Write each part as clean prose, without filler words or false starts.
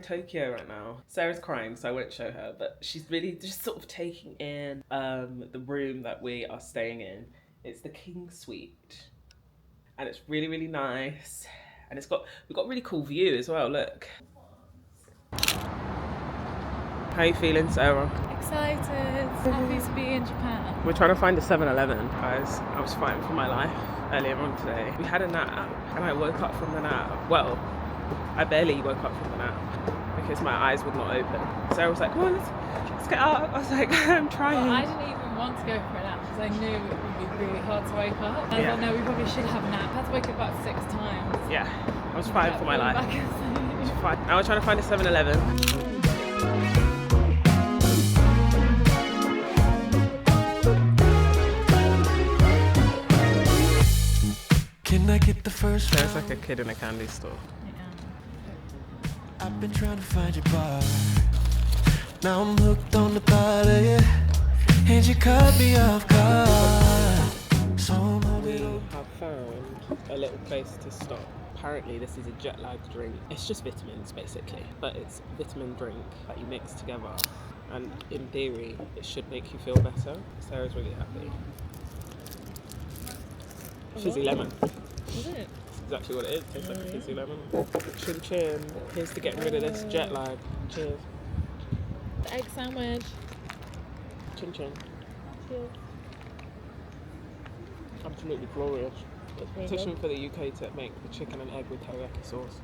in Tokyo right now. Sarah's crying, so I won't show her, but she's really just sort of taking in the room that we are staying in. It's the King Suite, and it's really, really nice. And we've got a really cool view as well, look. How are you feeling, Sarah? Excited. Happy to be in Japan. We're trying to find a 7-Eleven, guys. I was fighting for my life earlier on today. We had a nap, and I woke up from the nap. Well, I barely woke up from the nap because my eyes would not open. Sarah was like, come on, let's get up. I was like, I'm trying. Well, I didn't even want to go for a nap because I knew it would be really hard to wake up. And I thought, no, we probably should have a nap. I had to wake up about 6 times. Yeah, I was fighting for my life. I was trying to find a 7-Eleven. Can I get the first? There's like a kid in a candy store. I've been trying to find your bar. Now I'm hooked on the thought of you, and you caught me off guard. So we have found a little place to stop. Apparently this is a jet lag drink. It's just vitamins basically, but it's a vitamin drink that you mix together. And in theory, it should make you feel better. Sarah's really happy. Fizzy lemon. Is it? That's exactly what it is. Tastes like fizzy lemon. Chin chin. Here's to getting rid of this jet lag. Cheers. The egg sandwich. Chin chin. Cheers. Absolutely glorious. Really Petition for the UK to make the chicken and egg with teriyaki sauce.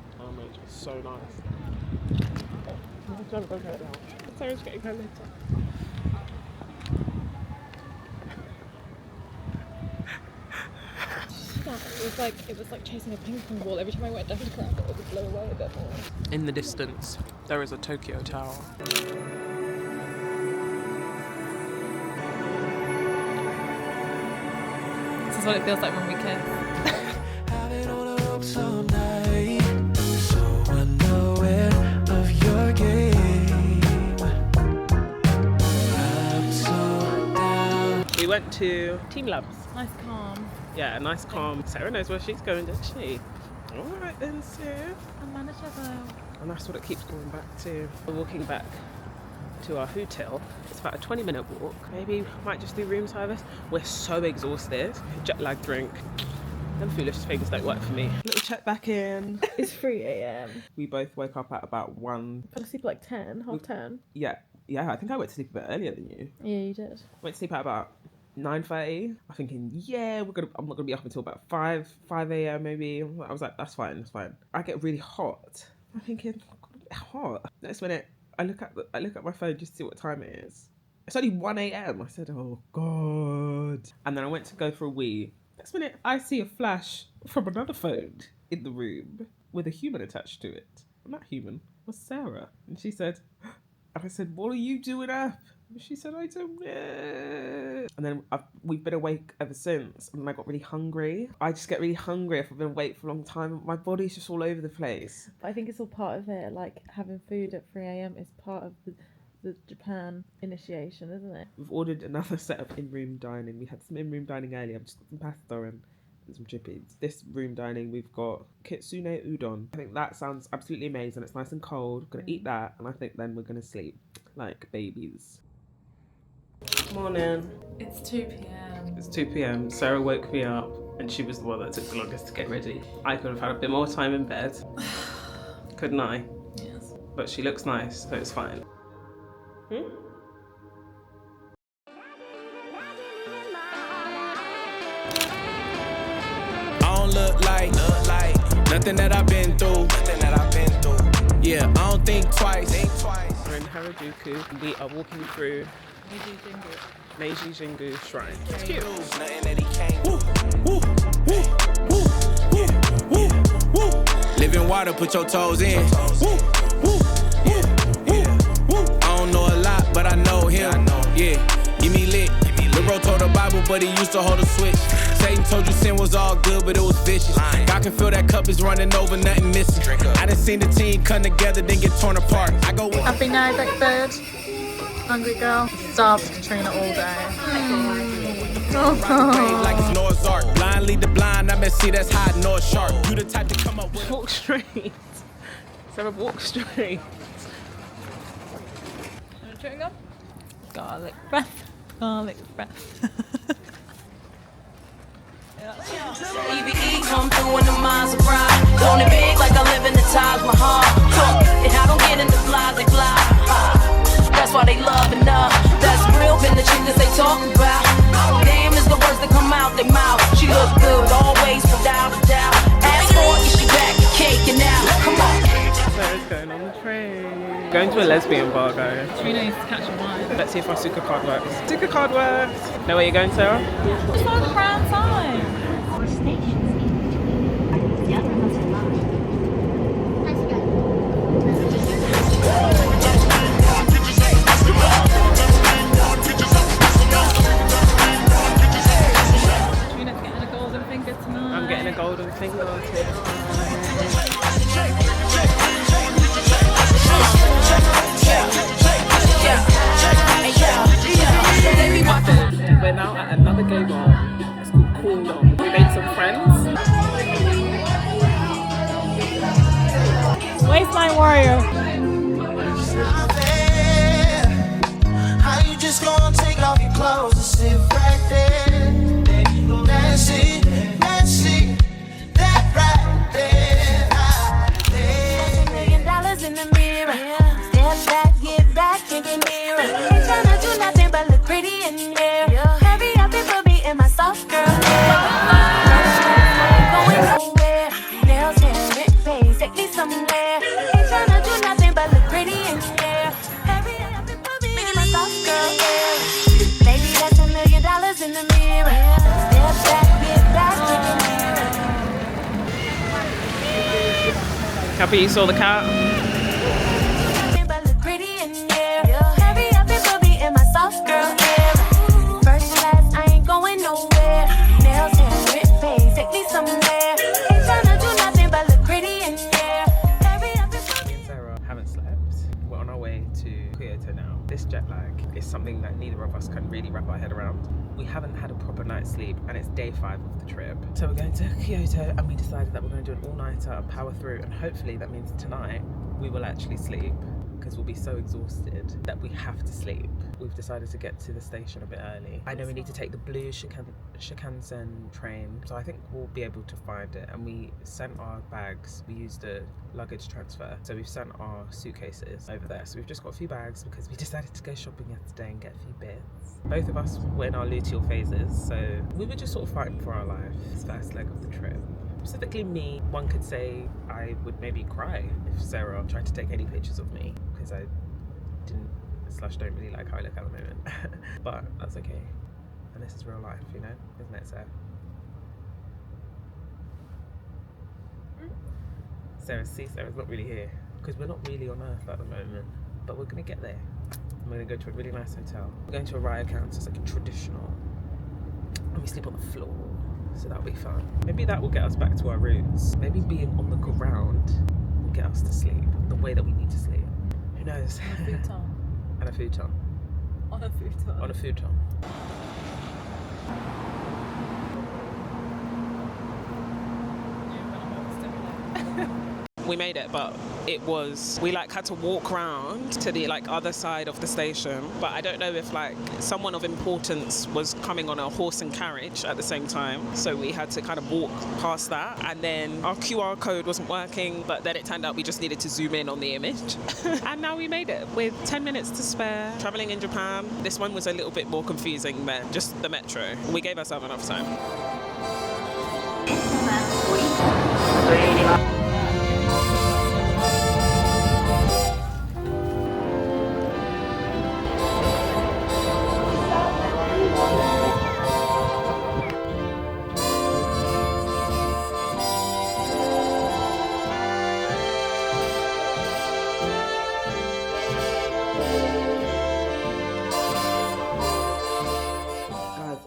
It's so nice. Sarah's getting her later. It was like chasing a ping pong ball. Every time I went down to grab it, it would blow away a bit more. In the distance, there is a Tokyo Tower. This is what it feels like when we kiss. I've been on the ropes all night, so unaware of your game. I'm so down. We went to Team Labs. Nice calm. Yeah, a nice calm. Sarah knows where she's going, doesn't she? Alright then, Sarah. And manageable. And that's what it keeps going back to. We're walking back to our hotel. It's about a 20-minute walk. Maybe we might just do room service. We're so exhausted. Jet lag drink. Them foolish things don't work for me. Little check back in. It's 3 a.m. We both woke up at about 1. Fell asleep at like 10, half 10. Yeah, I think I went to sleep a bit earlier than you. Yeah, you did. Went to sleep at about 9:30. I'm thinking, I'm not gonna be up until about 5 a.m. maybe. I was like, that's fine. I get really hot. I'm thinking, hot. Next minute, I look at my phone just to see what time it is. It's only 1 a.m. I said, oh God. And then I went to go for a wee. Next minute, I see a flash from another phone in the room with a human attached to it. And that human was Sarah. And she said, and I said, what are you doing up? And she said, I don't know. And then we've been awake ever since. And then I got really hungry. I just get really hungry if I've been awake for a long time. My body's just all over the place. I think it's all part of it. Like having food at 3 a.m. is part of the Japan initiation, isn't it? We've ordered another set of in-room dining. We had some in-room dining earlier. I've just got some pasta and some chippies. This room dining, we've got kitsune udon. I think that sounds absolutely amazing. It's nice and cold. We're gonna eat that, and I think then we're gonna sleep like babies. Morning. It's 2 p.m. It's 2 p.m. Sarah woke me up, and she was the one that took the longest to get ready. I could have had a bit more time in bed, couldn't I? Yes. But she looks nice, so it's fine. I don't look like nothing that I've been through. Yeah, I don't think twice. We're in Harajuku. We are walking through Meiji Jingu Shrine. It's cute. Live in water, put your toes in. I don't know a lot, but I know him. Yeah, give me lit. The bro told the Bible, but he used to hold a switch. Satan told you sin was all good, but it was vicious. God can feel that cup is running over, nothing missing. I done seen the team come together, then get torn apart. I go with Happy night, Beckford. Hungry girl. Starved Katrina all day. Oh God. like it's Noah's Ark. Blind lead the blind, I'm at sea, that's high North Shark. You the type to come up with Walk straight. Sarah, walk straight. chewing gum? Garlic breath. Garlic breath. EVE come through when the minds are bright. Doing it big like I live in the Taj Mahal. And I don't get into fly, they fly. That's why they loving up. That's real, been the chick that they talk about. Damn is the words that come out their mouth. She look good always, without a doubt. Ask for it, she back, the cake and now. Come on. Sarah's going on the train. Going to a lesbian bar, guys. Trina needs to catch a wine. Let's see if our Suka card works. Suka card works! Know where you're going, Sarah? Just on the brown side. Trina's getting a golden finger tonight. I'm getting a golden finger too. We're now at another gay bar. It's called Kyoto. We made some friends. Waistline warrior. How you just gonna take off your clothes and sit right there? Let's see that right there. $1 million in the mirror. Step back, get back, take a mirror. Ain't tryna do nothing but look pretty in there. Hurry up and put me in my soft girl hair. Going nowhere. Nails, hair, rip face, take me somewhere. Ain't tryna do nothing but look pretty in there. Hurry up and put me in my soft girl hair. Baby, that's $1 million in the mirror. Step back, get back, take a mirror. Happy you saw the cat? But look pretty in there. Hurry up and put me in my soft girl hair. First class, I ain't going nowhere. Nails, hair, rip face, take me somewhere. Ain't tryna do nothing but look pretty in there. Hurry up and put me. Me and Sarah haven't slept. We're on our way to Kyoto now. This jet lag is something that neither of us can really wrap our head around. We haven't had a proper night's sleep and it's day 5 of the trip. So we're going to Kyoto and we decided that we're going to do an all-nighter and power through, and hopefully that means tonight we will actually sleep because we'll be so exhausted that we have to sleep. We've decided to get to the station a bit early. I know we need to take the blue Shinkansen train, so I think we'll be able to find it. And we sent our bags, we used a luggage transfer, so we've sent our suitcases over there. So we've just got a few bags because we decided to go shopping yesterday and get a few bits. Both of us were in our luteal phases, so we were just sort of fighting for our life this first leg of the trip. Specifically me, one could say I would maybe cry if Sarah tried to take any pictures of me because I don't really like how I look at the moment. But that's okay. And this is real life, you know? Isn't it, Sarah? Sarah's not really here because we're not really on Earth at the moment, but we're gonna get there. I'm gonna go to a really nice hotel. We're going to a ryokan, so it's like a traditional, and we sleep on the floor, so that'll be fun. Maybe that will get us back to our roots. Maybe being on the ground will get us to sleep the way that we need to sleep. Who knows? And a futon. On a futon. On a futon. We made it, but we had to walk around to the other side of the station, but I don't know if someone of importance was coming on a horse and carriage at the same time, so we had to kind of walk past that, and then our QR code wasn't working, but then it turned out we just needed to zoom in on the image. And now we made it with 10 minutes to spare. Traveling in Japan, this one was a little bit more confusing than just the metro. We gave ourselves enough time.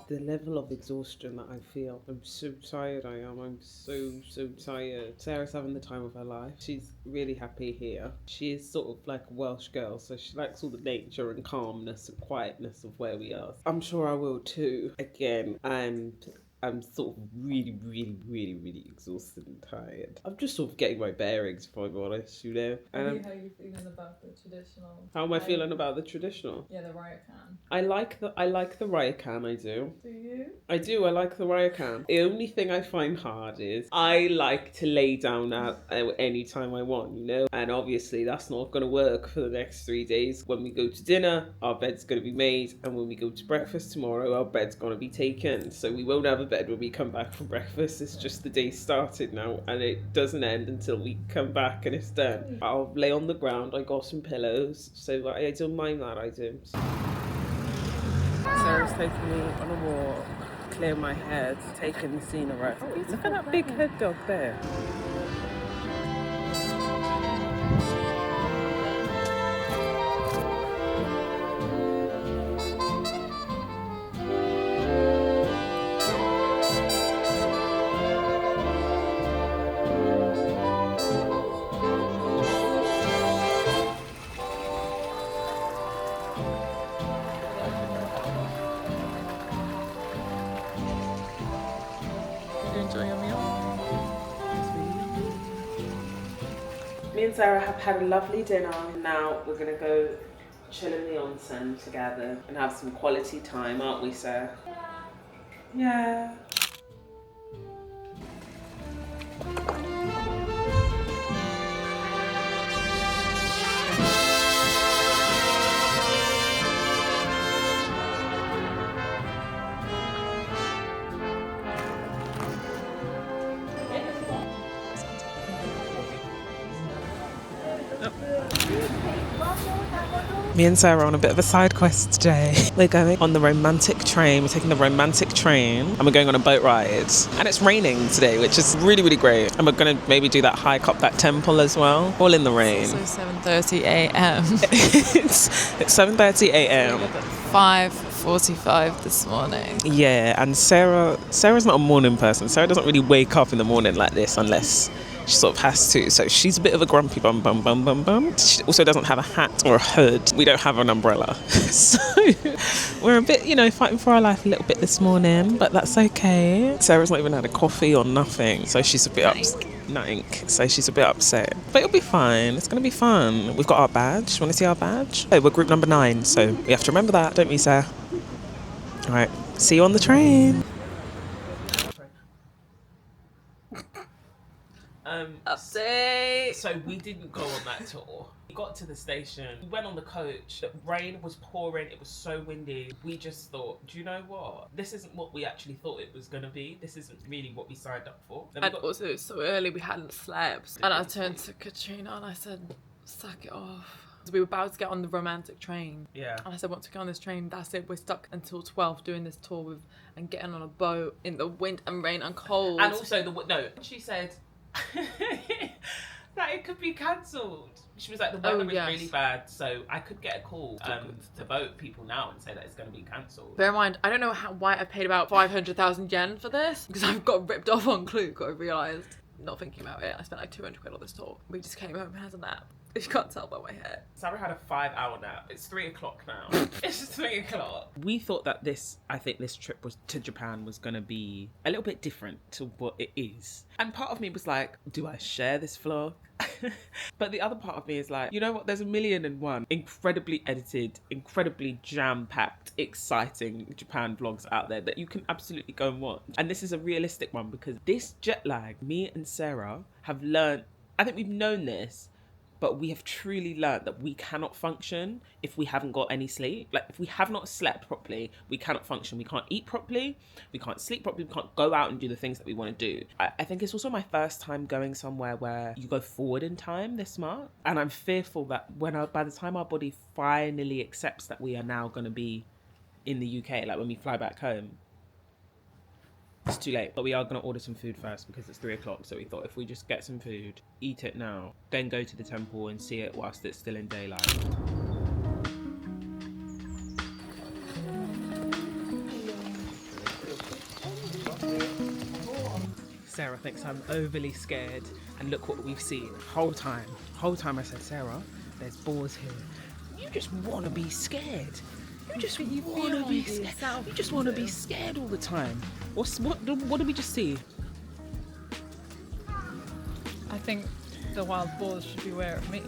The level of exhaustion that I feel. I'm so tired I am. I'm so tired. Sarah's having the time of her life. She's really happy here. She is sort of like a Welsh girl, so she likes all the nature and calmness and quietness of where we are. I'm sure I will too. Again, and I'm sort of really, really, really, really exhausted and tired. I'm just sort of getting my bearings, if I'm honest, you know. How are you feeling about the traditional? How am I feeling about the traditional? Yeah, the Ryokan. I like the Ryokan, I do. Do you? I do, I like the Ryokan. The only thing I find hard is I like to lay down at any time I want, you know? And obviously that's not going to work for the next 3 days. When we go to dinner, our bed's going to be made. And when we go to breakfast tomorrow, our bed's going to be taken. So we won't have a bed when we come back from breakfast. It's just the day started now. And it doesn't end until we come back and it's done. I'll lay on the ground. I got some pillows. So I don't mind that, I do. Sarah's taking me on a walk, clear my head, taking the scenery. Oh, look at that big head dog there. Me and Sarah have had a lovely dinner. Now we're gonna go chill in the onsen together and have some quality time, aren't we, Sarah? Yeah. Me and Sarah are on a bit of a side quest today. We're going on the romantic train. We're taking the romantic train and we're going on a boat ride. And it's raining today, which is really, really great. And we're going to maybe do that hike up that temple as well. All in the rain. So 7:30 a.m. It's 7:30 a.m. 5:45 this morning. Yeah, and Sarah's not a morning person. Sarah doesn't really wake up in the morning like this unless she sort of has to. So she's a bit of a grumpy bum. She also doesn't have a hat or a hood. We don't have an umbrella. So we're a bit, fighting for our life a little bit this morning, but that's okay. Sarah's not even had a coffee or nothing, so she's a bit upset. So she's a bit upset. But it'll be fine. It's going to be fun. We've got our badge. Want to see our badge? Oh, we're group number 9, so we have to remember that, don't we, Sarah? All right. See you on the train. Update. So we didn't go on that tour. We got to the station. We went on the coach. The rain was pouring. It was so windy. We just thought, do you know what? This isn't what we actually thought it was going to be. This isn't really what we signed up for. And also, it was so early, we hadn't slept. And I turned to Katrina and I said, suck it off. We were about to get on the romantic train. Yeah. And I said, once we get on this train, that's it. We're stuck until 12 doing this tour and getting on a boat in the wind and rain and cold. And also, she said that it could be cancelled. She was like, the weather is really bad, so I could get a call to boat people now and say that it's going to be cancelled. Bear in mind, I don't know why I paid about 500,000 yen for this, because I've got ripped off on Klook, I realised. Not thinking about it, I spent like 200 quid on this tour. We just came home and had a nap. If you can't tell by my hair. Sarah had a 5-hour nap. It's 3 o'clock now. It's 3 o'clock. We thought that this trip to Japan was going to be a little bit different to what it is. And part of me was like, do I share this vlog? But the other part of me is like, you know what? There's 1,000,001 incredibly edited, incredibly jam-packed, exciting Japan vlogs out there that you can absolutely go and watch. And this is a realistic one because this jet lag, me and Sarah have learned, I think we've known this, but we have truly learned that we cannot function if we haven't got any sleep. Like, if we have not slept properly, we cannot function. We can't eat properly, we can't sleep properly, we can't go out and do the things that we want to do. I think it's also my first time going somewhere where you go forward in time this month. And I'm fearful that by the time our body finally accepts that we are now going to be in the UK, like when we fly back home, it's too late. But we are going to order some food first because it's 3 o'clock. So we thought if we just get some food, eat it now, then go to the temple and see it whilst it's still in daylight. Sarah thinks I'm overly scared, and look what we've seen. Whole time I said, Sarah, there's boars here. You just want to be scared. You just want to be scared. You just want to be scared all the time. What did we just see? I think the wild boars should beware of me.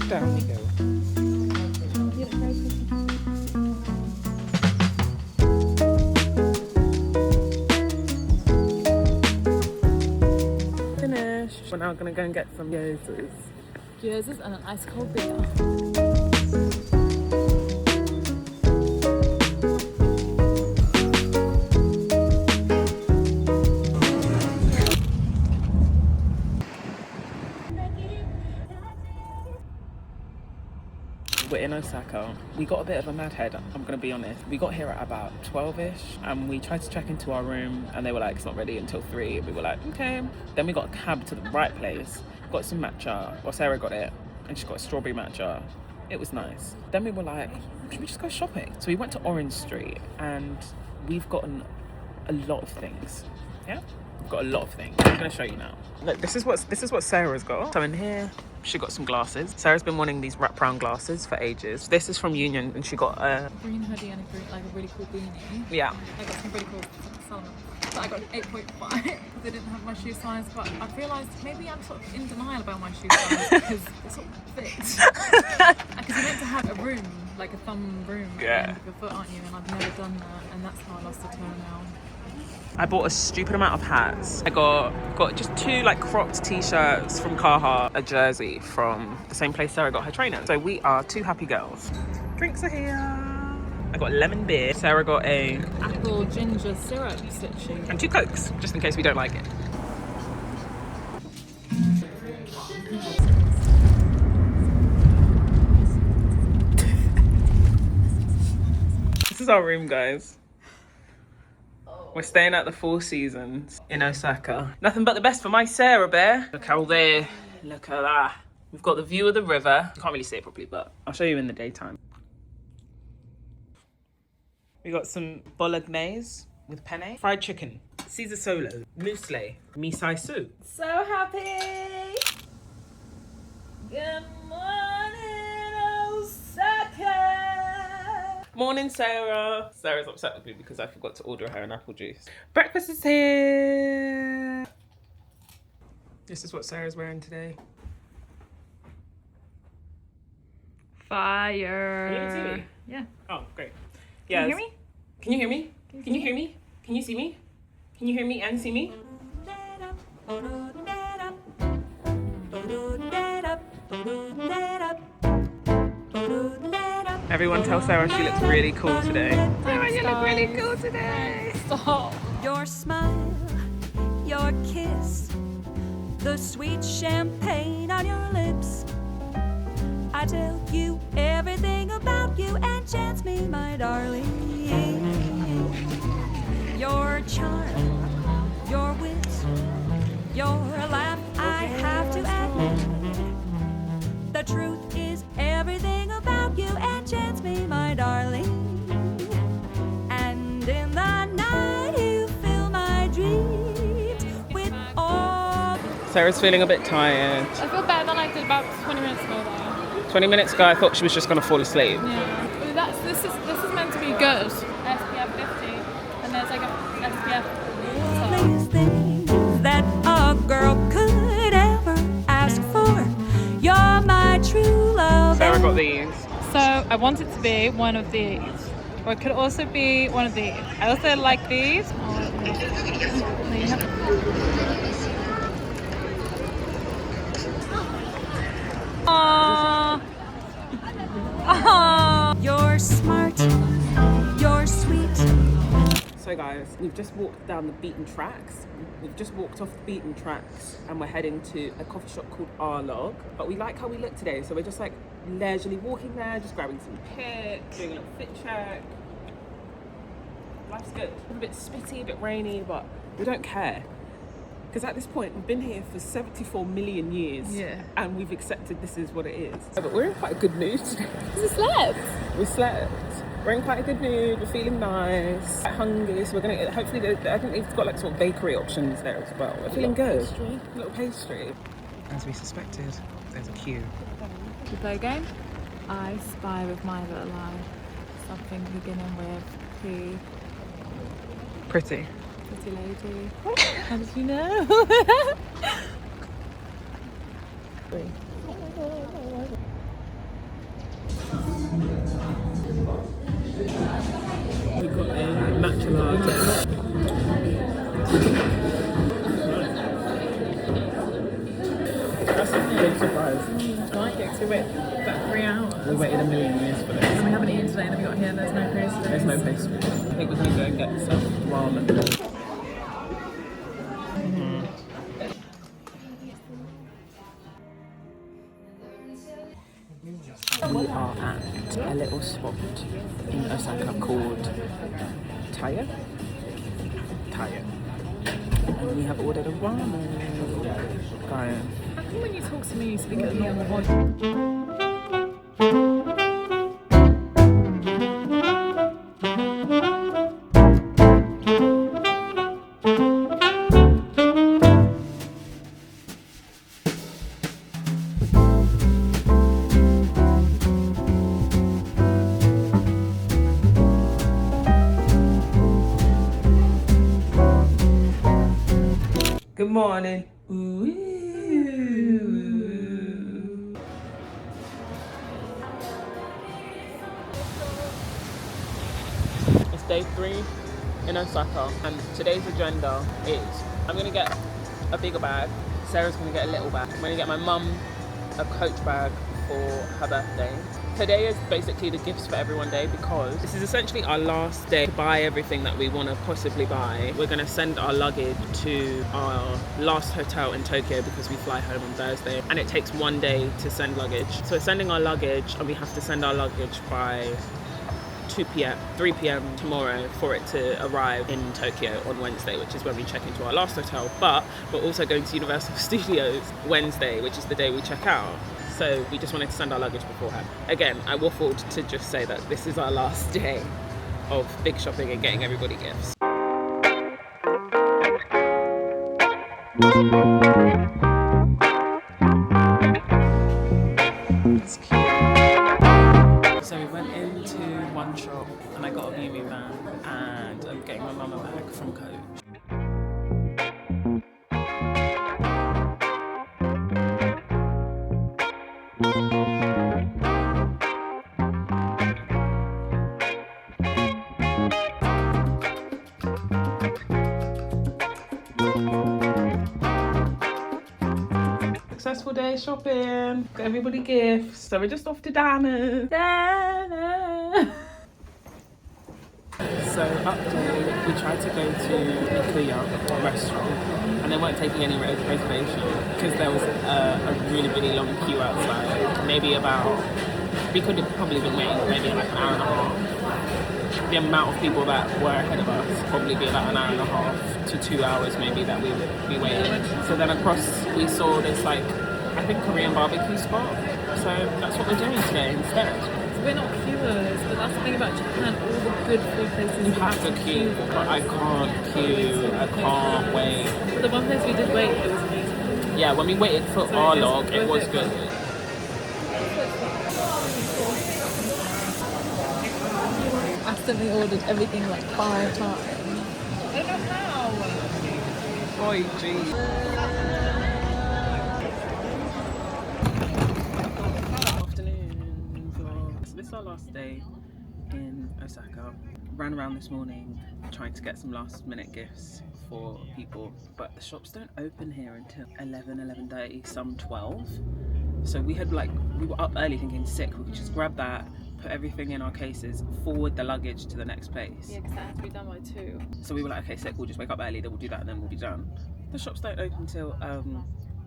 Down we go. Finished. We're now gonna go and get some gyozas. Gyozas and an ice cold beer. We're in Osaka. We got a bit of a mad head, I'm gonna be honest. We got here at about 12ish and we tried to check into our room and they were like, it's not ready until 3. We were like, okay. Then we got a cab to the right place, got some matcha, or Sarah got it, and she got a strawberry matcha. It was nice. Then we were like, should we just go shopping? So we went to Orange Street and we've gotten a lot of things. Yeah? We've got a lot of things. I'm gonna show you now. Look, this is what Sarah's got. So in here, she got some glasses. Sarah's been wanting these wraparound glasses for ages. This is from Union and she got a Green hoodie and a really cool beanie. yeah. I got some really cool Salomon. But I got an 8.5 because they didn't have my shoe size. But I've realised maybe I'm sort of in denial about my shoe size because it sort of fits. Because you're meant to have a room, like a thumb room at the end of your foot, aren't you? And I've never done that, and that's how I lost the turn now. I bought a stupid amount of hats. I got just 2 like cropped t-shirts from Carhartt, a jersey from the same place Sarah got her trainers. So we are 2 happy girls. Drinks are here. I got lemon beer. Sarah got a Apple ginger syrup stitching. and 2 Cokes, just in case we don't like it. This is our room, guys. We're staying at the Four Seasons in Osaka. Nothing but the best for my Sarah bear. Look out there. Look at that. We've got the view of the river. You can't really see it properly, but I'll show you in the daytime. We got some bolognese with penne, fried chicken, Caesar solo, muesli, misai soup. So happy! Good morning, Osaka! Morning, Sarah. Sarah's upset with me because I forgot to order her an apple juice. Breakfast is here. This is what Sarah's wearing today. Fire! Can you see me? Yeah. Oh, great. Can you hear me? Can you hear me? Can you hear me? Can you see me? Can you hear me and see me? Everyone tell Sarah she looks really cool today. Sarah, you look really cool today. Stop. Your smile, your kiss, the sweet champagne on your lips. I tell you everything about you, enchants me, my darling. Your charm, your wit, your laugh, I have to admit. The truth is everything about you enchants me, my darling. And in the night you fill my dreams with all. Sarah's feeling a bit tired. I feel better than I did about 20 minutes ago though. 20 minutes ago I thought she was just going to fall asleep. Yeah. This is meant to be good. SPF 50 and there's like a SPF. Loveliest things that a girl could ever ask for. You're my true love. Sarah got these. So I want it to be one of these. Or it could also be one of these. I also like these. Aww. Aww. You're smart. You're sweet. So guys, we've just walked down the beaten tracks. We've just walked off the beaten tracks and we're heading to a coffee shop called Arlog. But we like how we look today, so we're just like leisurely walking there, just grabbing some pics, doing a little fit check. Life's good. It's a bit spitty, a bit rainy, but we don't care. Because at this point, we've been here for 74 million years. Yeah. And we've accepted this is what it is. But we're in quite a good mood today. We slept. We slept. We're in quite a good mood. We're feeling nice. Quite hungry. So we're going to hopefully, I think they've got like sort of bakery options there as well. We're feeling good. Pastry. A little pastry. As we suspected, there's a queue. We play a game. I spy with my little eye. Something beginning with P. Pretty. Pretty lady. How did you know? We got a matcha latte. That's a big surprise. Right, yeah, 'cause we waited about 3 hours. We waited a million years for this. And we haven't eaten today, and then we got here and there's no pastry. There's no pastry. I think we're going to go and get some ramen. We are at a little spot in Osaka called Taya. And we have ordered a ramen. Brian. How come when you talk to me, you speak at a normal voice? Good morning. Ooh. It's day 3 in Osaka, and today's agenda is I'm gonna get a bigger bag. Sarah's gonna get a little bag. I'm gonna get my mum a coach bag for her birthday. Today is basically the gifts for everyone day because this is essentially our last day to buy everything that we want to possibly buy. We're going to send our luggage to our last hotel in Tokyo because we fly home on Thursday, and it takes 1 day to send luggage. So we're sending our luggage, and we have to send our luggage by 3 p.m. tomorrow for it to arrive in Tokyo on Wednesday, which is when we check into our last hotel. But we're also going to Universal Studios Wednesday, which is the day we check out. So we just wanted to send our luggage beforehand. Again, I waffled to just say that this is our last day of big shopping and getting everybody gifts. It's cute. So we went into one shop and I got a Mimi van, and I'm getting my mum a bag from Coach. Successful day shopping. Got everybody gifts. So we're just off to Dana. So update, we tried to go to Ikuya restaurant and they weren't taking any reservation because there was a really, really long queue outside. Maybe we could have probably been waiting maybe like an hour and a half. The amount of people that were ahead of us probably be about an hour and a half to 2 hours maybe that we would be waiting. So then across we saw this like, I think Korean barbecue spot. So that's what we're doing today instead. We're not queuers, but that's the thing about Japan, all the good food places You have to queue, but I can't queue, I can't wait. But the one place we did wait, it was amazing. Yeah, when we waited for our log, it was good. Accidentally ordered everything like 5 times. I don't know how. Boy, gee. This is our last day in Osaka. Ran around this morning trying to get some last minute gifts for people, but the shops don't open here until 11:30, some 12. So we were up early thinking sick, we could just grab that, put everything in our cases, forward the luggage to the next place. Yeah, because that has to be done by 2. So we were like, okay, sick, we'll just wake up early, then we'll do that and then we'll be done. The shops don't open until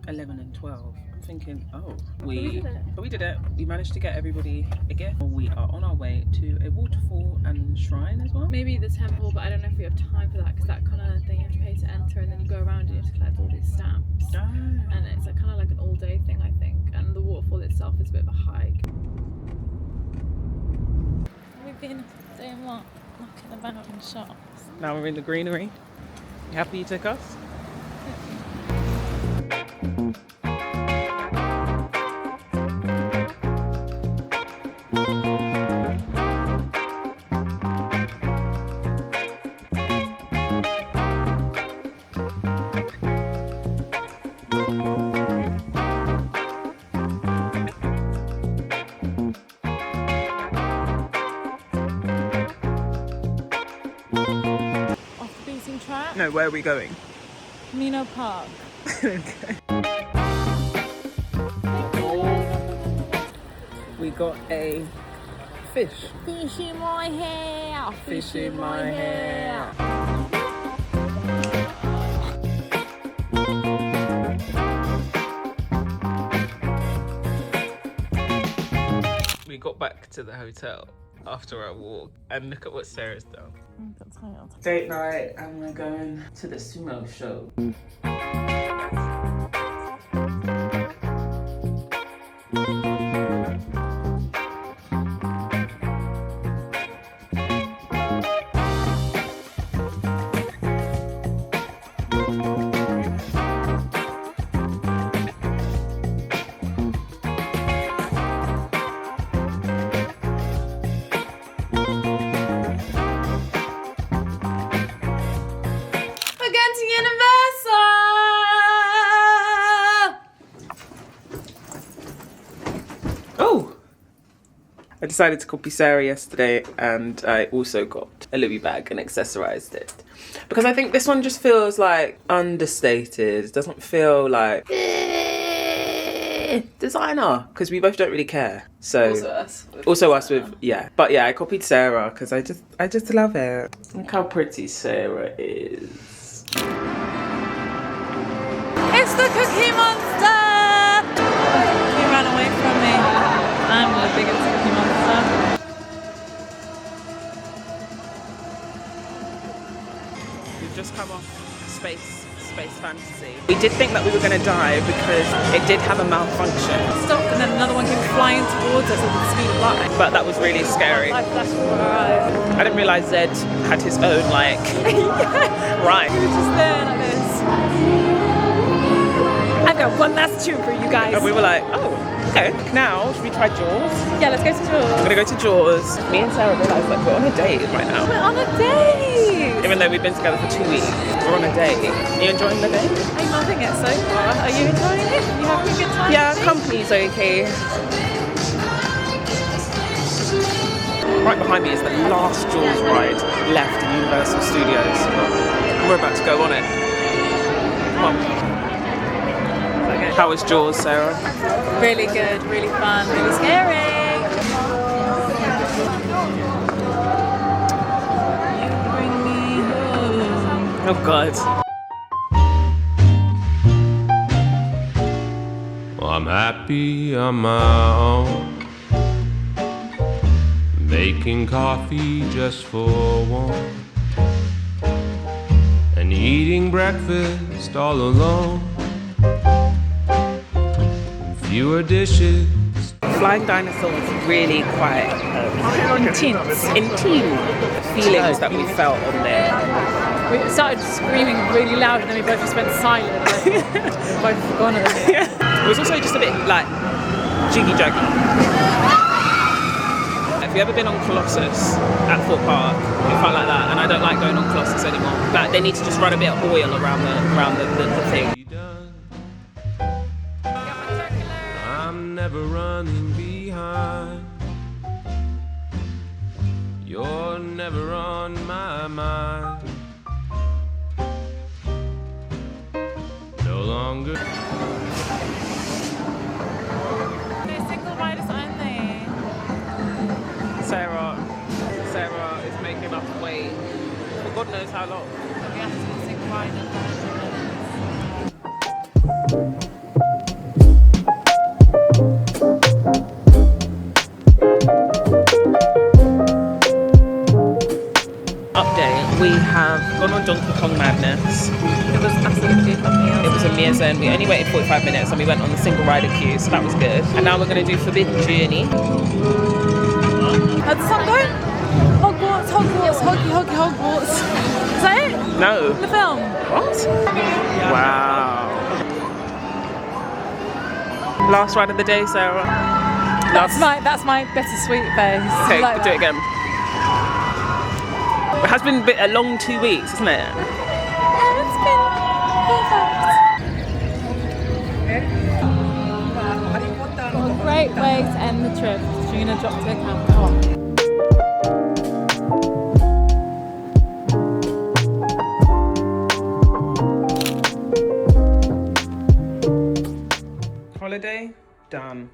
11 and 12. I'm thinking, oh, we did it. But we did it. We managed to get everybody a gift. We are on our way to a waterfall and shrine as well. Maybe the temple, but I don't know if we have time for that because that kind of thing you have to pay to enter, and then you go around and you have to collect all these stamps. Oh. And it's like, kind of like an all-day thing, I think. And the waterfall itself is a bit of a hike. We've been doing what? Knocking about in shops. Now we're in the greenery. You happy you took us? Off the beating track. No, where are we going? Mino Park. Okay. We got a fish. Fish in my hair. Fish in my hair. We got back to the hotel after our walk and look at what Sarah's done. That's wild. Date night and we're going to the sumo show. Oh! I decided to copy Sarah yesterday and I also got a Louis bag and accessorized it. Because I think this one just feels like understated. It doesn't feel like designer, because we both don't really care. So also us with yeah. But yeah, I copied Sarah because I just love it. Look how pretty Sarah is. It's the Cookie Monster! He ran away from me. I'm the biggest Cookie Monster. We've just come off Space Fantasy. We did think that we were going to die because it did have a malfunction. Stopped and then another one came flying towards us at the speed of light. But that was really scary. I flashed before our eyes. I didn't realise Zed had his own like right. He was just there like this. I've got one last tune for you guys. And we were like, oh, okay. Now should we try Jaws? Yeah, let's go to Jaws. We're gonna go to Jaws. Me and Sarah realised like we're on a date right now. We're on a date! Even though we've been together for 2 weeks, we're on a date. Are you enjoying the date? I'm loving it so far. Are you enjoying it? You having a good time? Yeah, company's okay. Right behind me is the last Jaws ride left in Universal Studios. We're about to go on it. Come on. How was Jaws, Sarah? Really good, really fun, really scary. You bring me home. Oh God. Well, I'm happy on my own, making coffee just for one, and eating breakfast all alone. Fewer dishes. Flying dinosaurs really quite intense feelings that we felt on there. We started screaming really loud and then we both just went silent. Like, we both forgotten it. Yeah. It was also just a bit like jiggy jaggy. Have you ever been on Colossus at Thorpe Park? It felt like that, and I don't like going on Colossus anymore. Like they need to just run a bit of oil around the thing. I'm never running behind. You're never on my mind. No longer. Okay, single riders only. Sarah is making us wait for God knows how long. We have to do single riders. attraction. We only waited 45 minutes and we went on the single rider queue, so that was good. And now we're going to do Forbidden Journey. How'd the sun go? Hogwarts, Hogwarts. Is that it? No. The film? What? Wow. Last ride of the day, Sarah. That's my bittersweet face. Okay, Like we'll do it again. It has been a long 2 weeks, isn't it? Yeah, it's been perfect. What a great way to end the trip. You're gonna drop to a camp. Holiday done.